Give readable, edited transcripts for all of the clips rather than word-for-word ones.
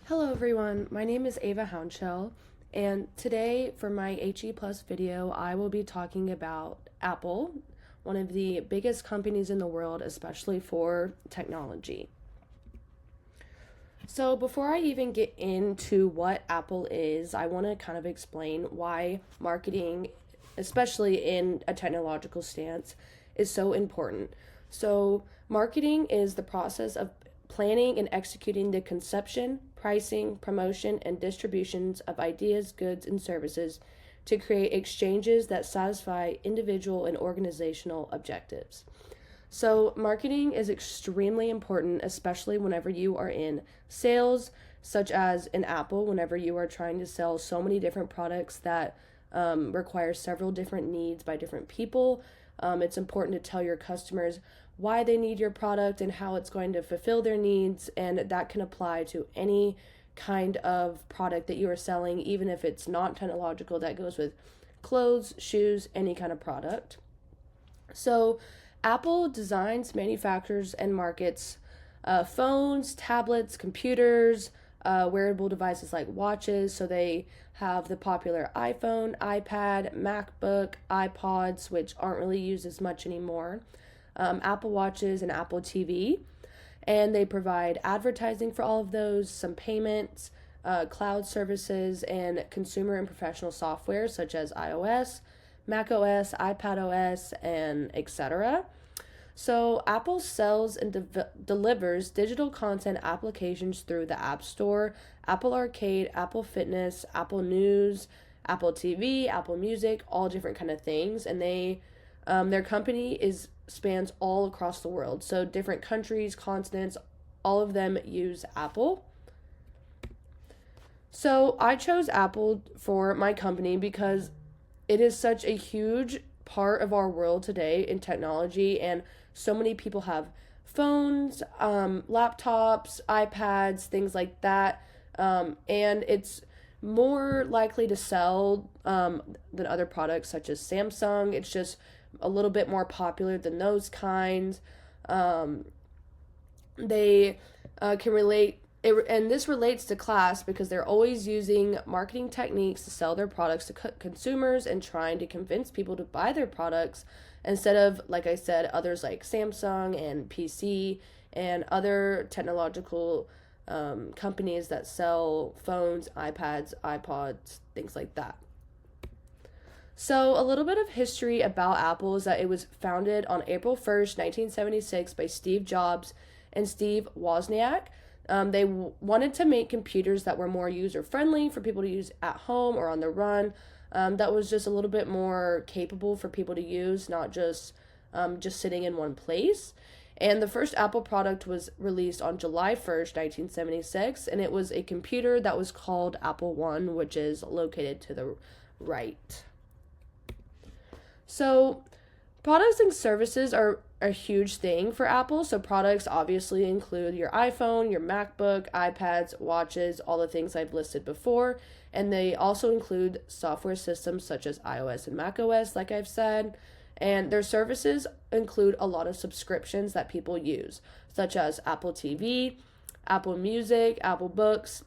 Hello everyone, my name is Ava Houndshell, and today for my HE Plus video, I will be talking about Apple, one of the biggest companies in the world, especially for technology. So before I even get into what Apple is, I want to kind of explain why marketing, especially in a technological stance, is so important. So marketing is the process of planning and executing the conception, pricing, promotion, and distributions of ideas, goods, and services to create exchanges that satisfy individual and organizational objectives. So, marketing is extremely important, especially whenever you are in sales, such as in Apple, whenever you are trying to sell so many different products that require several different needs by different people. It's important to tell your customers why they need your product and how it's going to fulfill their needs, and that can apply to any kind of product that you are selling, even if it's not technological. That goes with clothes, shoes, any kind of product. So, Apple designs, manufactures, and markets phones, tablets, computers, wearable devices like watches. So, they have the popular iPhone, iPad, MacBook, iPods, which aren't really used as much anymore, Apple Watches, and Apple TV. And they provide advertising for all of those, some payments, cloud services, and consumer and professional software such as iOS, macOS, iPadOS, and etc. So, Apple sells and delivers digital content applications through the App Store, Apple Arcade, Apple Fitness, Apple News, Apple TV, Apple Music, all different kind of things. And their company spans all across the world. So, different countries, continents, all of them use Apple. So, I chose Apple for my company because it is such a huge part of our world today in technology, and so many people have phones, laptops, iPads, things like that, and it's more likely to sell than other products such as Samsung. It's just a little bit more popular than those kinds. They can relate and this relates to class because they're always using marketing techniques to sell their products to consumers and trying to convince people to buy their products instead of, like I said, others like Samsung and PC and other technological companies that sell phones, iPads, iPods, things like that. So, a little bit of history about Apple is that it was founded on April 1st, 1976 by Steve Jobs and Steve Wozniak. They wanted to make computers that were more user friendly for people to use at home or on the run. That was just a little bit more capable for people to use, not just sitting in one place. And the first Apple product was released on July 1st, 1976, and it was a computer that was called Apple One, which is located to the right. So, products and services are a huge thing for Apple. So, products obviously include your iPhone, your MacBook, iPads, watches, all the things I've listed before. And they also include software systems such as iOS and macOS, like I've said. And their services include a lot of subscriptions that people use, such as Apple TV, Apple Music, Apple Books,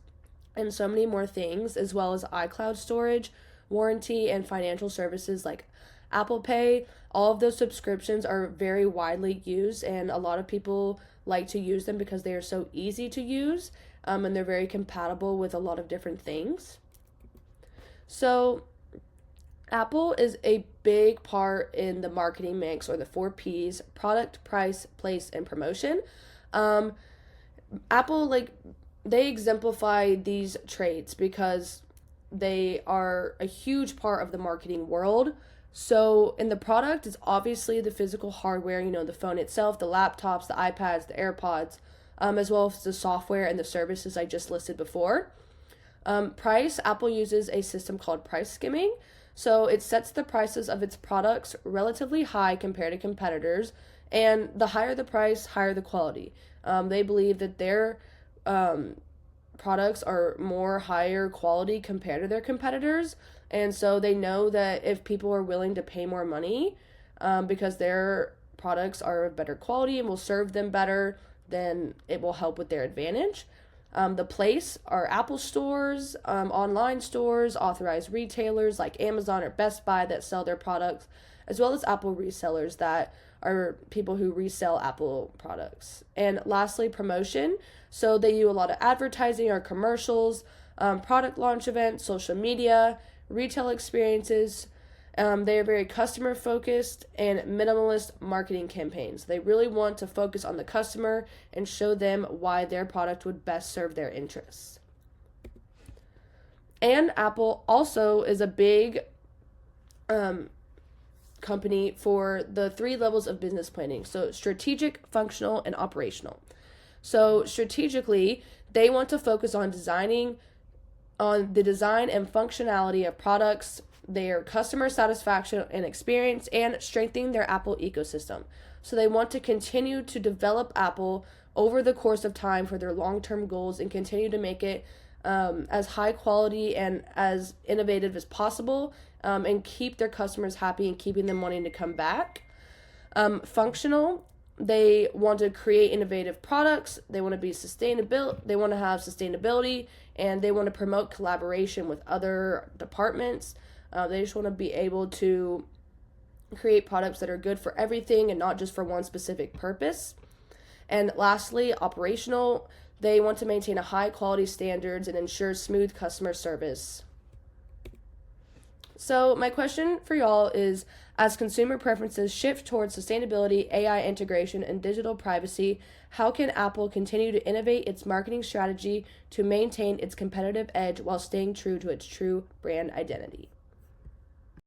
and so many more things, as well as iCloud storage, warranty, and financial services like Apple Pay. All of those subscriptions are very widely used, and a lot of people like to use them because they are so easy to use, and they're very compatible with a lot of different things. So, Apple is a big part in the marketing mix, or the 4Ps: product, price, place, and promotion. Um, Apple, they exemplify these traits because they are a huge part of the marketing world. So, in the product, it's obviously the physical hardware, the phone itself, the laptops, the iPads, the AirPods, as well as the software and the services I just listed before. Price, Apple uses a system called price skimming. So, it sets the prices of its products relatively high compared to competitors, and the higher the price, higher the quality. They believe that their products are more higher quality compared to their competitors, and so they know that if people are willing to pay more money because their products are of better quality and will serve them better, then it will help with their advantage. The place are Apple stores, online stores, authorized retailers like Amazon or Best Buy that sell their products, as well as Apple resellers that are people who resell Apple products. And lastly, promotion. So they do a lot of advertising or commercials, product launch events, social media, retail experiences. They are very customer focused and minimalist marketing campaigns. They really want to focus on the customer and show them why their product would best serve their interests. And Apple also is a big company for the 3 levels of business planning. So strategic, functional, and operational. So strategically, they want to focus on the design and functionality of products, their customer satisfaction and experience, and strengthening their Apple ecosystem. So they want to continue to develop Apple over the course of time for their long-term goals and continue to make it as high quality and as innovative as possible, and keep their customers happy and keeping them wanting to come back. Functional, they want to create innovative products. They want to be sustainable. They want to have sustainability, and they want to promote collaboration with other departments. They just want to be able to create products that are good for everything and not just for one specific purpose. And lastly, operational, they want to maintain a high quality standards and ensure smooth customer service. So my question for y'all is, as consumer preferences shift towards sustainability, AI integration, and digital privacy, how can Apple continue to innovate its marketing strategy to maintain its competitive edge while staying true to its true brand identity?